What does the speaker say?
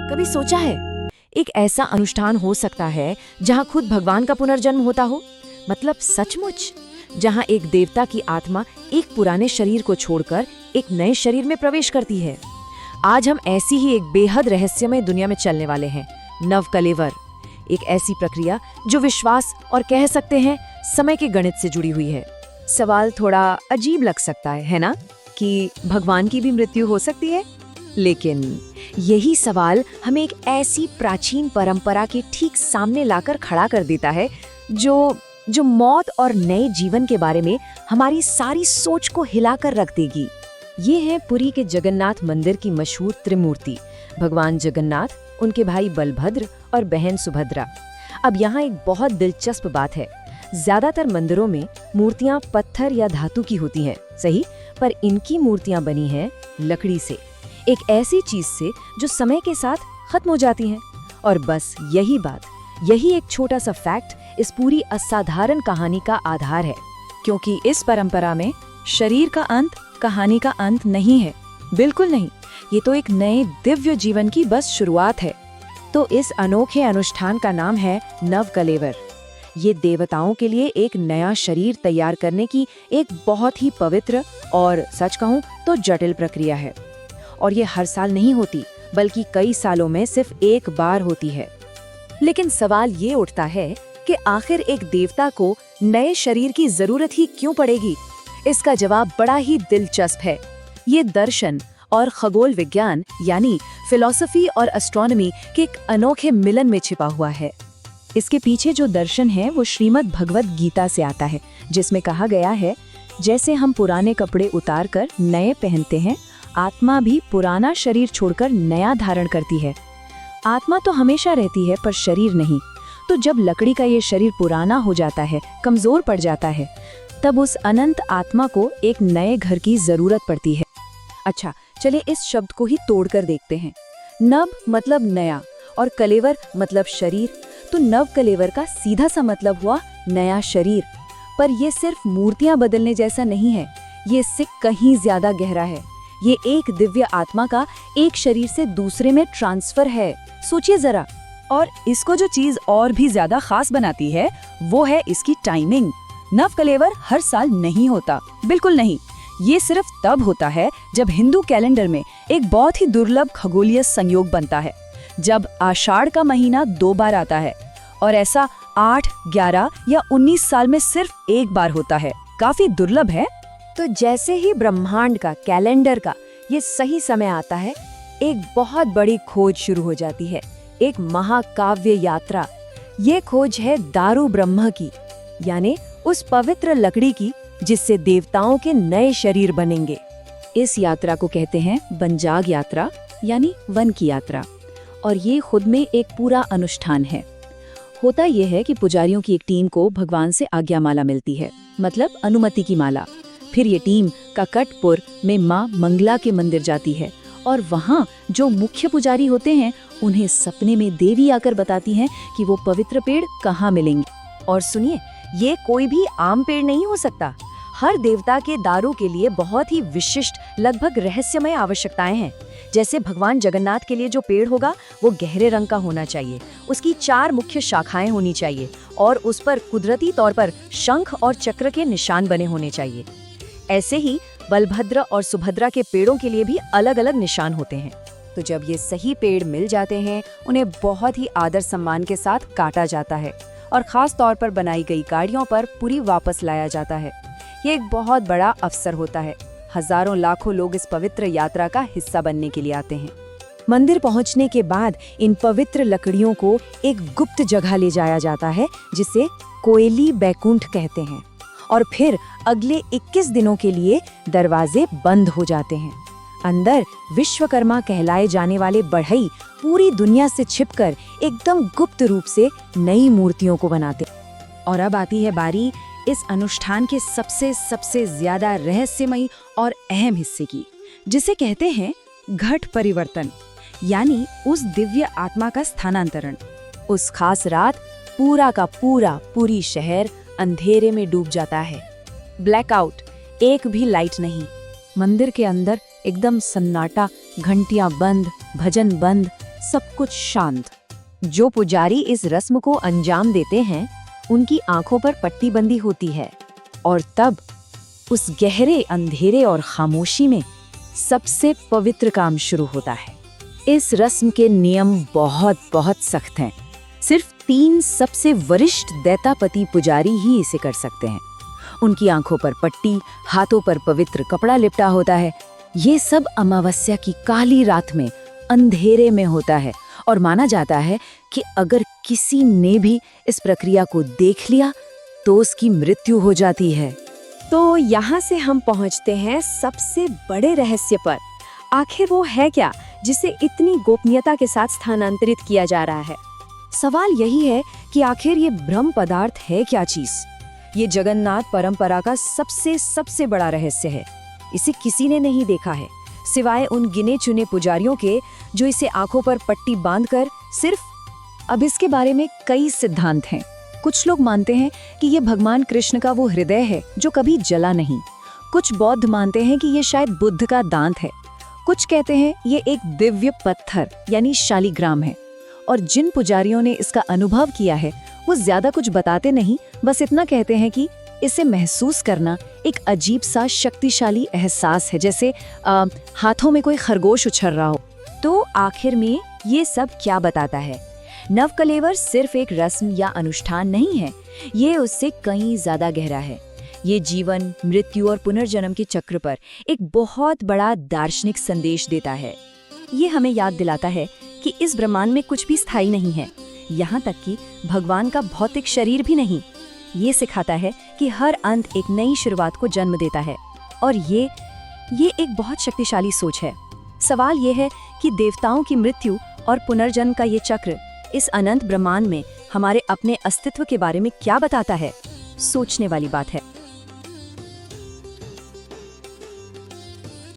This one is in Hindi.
कभी सोचा है एक ऐसा अनुष्ठान हो सकता है जहां खुद भगवान का पुनर्जन्म होता हो? मतलब सचमुच, जहां एक देवता की आत्मा एक पुराने शरीर को छोड़कर एक नए शरीर में प्रवेश करती है। आज हम ऐसी ही एक बेहद रहस्यमय दुनिया में चलने वाले हैं, नवकलेवर। एक ऐसी प्रक्रिया जो विश्वास और कह सकते हैं समय के गणित से जुड़ी हुई है। सवाल थोड़ा अजीब लग सकता है ना, कि भगवान की भी मृत्यु हो सकती है? लेकिन यही सवाल हमें एक ऐसी प्राचीन परंपरा के ठीक सामने लाकर खड़ा कर देता है जो मौत और नए जीवन के बारे में हमारी सारी सोच को हिलाकर रख देगी। ये है पुरी के जगन्नाथ मंदिर की मशहूर त्रिमूर्ति, भगवान जगन्नाथ, उनके भाई बलभद्र और बहन सुभद्रा। अब यहाँ एक बहुत दिलचस्प बात है, ज्यादातर मंदिरों में मूर्तियाँ पत्थर या धातु की होती हैं, सही, पर इनकी मूर्तियाँ बनी हैं लकड़ी से, एक ऐसी चीज से जो समय के साथ खत्म हो जाती हैं। और बस यही एक छोटा सा फैक्ट इस पूरी असाधारण कहानी का आधार है, क्योंकि इस परंपरा में शरीर का अंत कहानी का अंत नहीं है, बिल्कुल नहीं। ये तो एक नए दिव्य जीवन की बस शुरुआत है। तो इस अनोखे अनुष्ठान का नाम है नवकलेवर। ये देवताओं के लिए एक नया शरीर तैयार करने की एक बहुत ही पवित्र और सच कहूं तो जटिल प्रक्रिया है। और ये हर साल नहीं होती, बल्कि कई सालों में सिर्फ एक बार होती है। लेकिन सवाल ये उठता है कि आखिर एक देवता को नए शरीर की जरूरत ही क्यों पड़ेगी? इसका जवाब बड़ा ही दिलचस्प है। ये दर्शन और खगोल विज्ञान यानी फिलॉसफी और एस्ट्रोनॉमी के एक अनोखे मिलन में छिपा हुआ है। इसके पीछे जो दर्शन है वो श्रीमद् भगवत गीता से आता है, जिसमें कहा गया है, जैसे हम पुराने कपड़े उतार कर नए पहनते हैं, आत्मा भी पुराना शरीर छोड़कर नया धारण करती है। आत्मा तो हमेशा रहती है, पर शरीर नहीं। तो जब लकड़ी का ये शरीर पुराना हो जाता है, कमजोर पड़ जाता है, तब उस अनंत आत्मा को एक नए घर की जरूरत पड़ती है। अच्छा, चलिए इस शब्द को ही तोड़कर देखते हैं। नव मतलब नया और कलेवर मतलब शरीर। तो नव कलेवर का सीधा सा मतलब हुआ नया शरीर। पर यह सिर्फ मूर्तियां बदलने जैसा नहीं है, ये इससे कहीं ज्यादा गहरा है। ये एक दिव्य आत्मा का एक शरीर से दूसरे में ट्रांसफर है। सोचिए जरा। और इसको जो चीज और भी ज्यादा खास बनाती है वो है इसकी टाइमिंग। नवकलेवर हर साल नहीं होता, बिल्कुल नहीं। ये सिर्फ तब होता है जब हिंदू कैलेंडर में एक बहुत ही दुर्लभ खगोलीय संयोग बनता है, जब आषाढ़ का महीना 2 बार आता है। और ऐसा 8, 11 या 19 साल में सिर्फ एक बार होता है। काफी दुर्लभ है। तो जैसे ही ब्रह्मांड का, कैलेंडर का ये सही समय आता है, एक बहुत बड़ी खोज शुरू हो जाती है, एक महाकाव्य यात्रा। ये खोज है दारु ब्रह्म की, यानी उस पवित्र लकड़ी की जिससे देवताओं के नए शरीर बनेंगे। इस यात्रा को कहते हैं बंजाग यात्रा, यानी वन की यात्रा। और ये खुद में एक पूरा अनुष्ठान है। होता यह है कि पुजारियों की एक टीम को भगवान से आज्ञा माला मिलती है, मतलब अनुमति की माला। फिर ये टीम काकटपुर में माँ मंगला के मंदिर जाती है, और वहाँ जो मुख्य पुजारी होते हैं उन्हें सपने में देवी आकर बताती हैं कि वो पवित्र पेड़ कहाँ मिलेंगे। और सुनिए, ये कोई भी आम पेड़ नहीं हो सकता। हर देवता के दारू के लिए बहुत ही विशिष्ट, लगभग रहस्यमय आवश्यकताएं हैं। जैसे भगवान जगन्नाथ के लिए जो पेड़ होगा वो गहरे रंग का होना चाहिए, उसकी 4 मुख्य शाखाएं होनी चाहिए, और उस पर कुदरती तौर पर शंख और चक्र के निशान बने होने चाहिए। ऐसे ही बलभद्र और सुभद्रा के पेड़ों के लिए भी अलग अलग निशान होते हैं। तो जब ये सही पेड़ मिल जाते हैं, उन्हें बहुत ही आदर सम्मान के साथ काटा जाता है, और खास तौर पर बनाई गई गाड़ियों पर पूरी वापस लाया जाता है। ये एक बहुत बड़ा अवसर होता है। हजारों लाखों लोग इस पवित्र यात्रा का हिस्सा बनने के लिए आते हैं। मंदिर पहुंचने के बाद इन पवित्र लकड़ियों को एक गुप्त जगह ले जाया जाता है, जिसे कोयली बैकुंठ कहते हैं। और फिर अगले 21 दिनों के लिए दरवाजे बंद हो जाते हैं। अंदर विश्वकर्मा कहलाए जाने वाले बढ़ई पूरी दुनिया से छिपकर एकदम गुप्त रूप से नई मूर्तियों को बनाते। और अब आती है बारी इस अनुष्ठान के सबसे ज्यादा रहस्यमयी और अहम हिस्से की, जिसे कहते हैं घट परिवर्तन, यानी उस दिव्य आत्मा का स्थानांतरण। उस खास रात पूरा का पूरी शहर अंधेरे में डूब जाता है। ब्लैकआउट, एक भी लाइट नहीं। मंदिर के अंदर एकदम सन्नाटा, घंटियां बंद, भजन बंद, सब कुछ शांत। जो पुजारी इस रस्म को अंजाम देते हैं, उनकी आंखों पर पट्टी बंदी होती है और तब उस गहरे अंधेरे और खामोशी में सबसे पवित्र काम शुरू होता है। इस रस्म के नियम बहुत बहुत सख्त हैं। सिर्फ 3 सबसे वरिष्ठ दैतापति पुजारी ही इसे कर सकते हैं। उनकी आंखों पर पट्टी, हाथों पर पवित्र कपड़ा लिपटा होता है। ये सब अमावस्या की काली रात में अंधेरे में होता है और माना जाता है कि अगर किसी ने भी इस प्रक्रिया को देख लिया तो उसकी मृत्यु हो जाती है। तो यहाँ से हम पहुँचते हैं सबसे बड़े रहस्य पर। आखिर वो है क्या जिसे इतनी गोपनीयता के साथ स्थानांतरित किया जा रहा है? सवाल यही है कि आखिर ये ब्रह्म पदार्थ है क्या चीज? ये जगन्नाथ परंपरा का सबसे बड़ा रहस्य है। इसे किसी ने नहीं देखा है सिवाय उन गिने चुने पुजारियों के, जो इसे आंखों पर पट्टी बांधकर सिर्फ। अब इसके बारे में कई सिद्धांत हैं। कुछ लोग मानते हैं कि ये भगवान कृष्ण का वो हृदय है जो कभी जला नहीं। कुछ बौद्ध मानते हैं कि ये शायद बुद्ध का दांत है। कुछ कहते हैं ये एक दिव्य पत्थर यानी शालिग्राम है। और जिन पुजारियों ने इसका अनुभव किया है वो ज्यादा कुछ बताते नहीं, बस इतना कहते हैं कि इसे महसूस करना एक अजीब सा शक्तिशाली एहसास है, जैसे हाथों में कोई खरगोश उछल रहा हो। तो आखिर में ये सब क्या बताता है? नवकलेवर सिर्फ एक रस्म या अनुष्ठान नहीं है, ये उससे कहीं ज्यादा गहरा है। ये जीवन, मृत्यु और पुनर्जन्म के चक्र पर एक बहुत बड़ा दार्शनिक संदेश देता है। ये हमें याद दिलाता है कि इस ब्रह्मांड में कुछ भी स्थायी नहीं है, यहाँ तक कि भगवान का भौतिक शरीर भी नहीं। ये सिखाता है कि हर अंत एक नई शुरुआत को जन्म देता है और ये एक बहुत शक्तिशाली सोच है। सवाल ये है कि देवताओं की मृत्यु और पुनर्जन्म का ये चक्र इस अनंत ब्रह्मांड में हमारे अपने अस्तित्व के बारे में क्या बताता है? सोचने वाली बात है।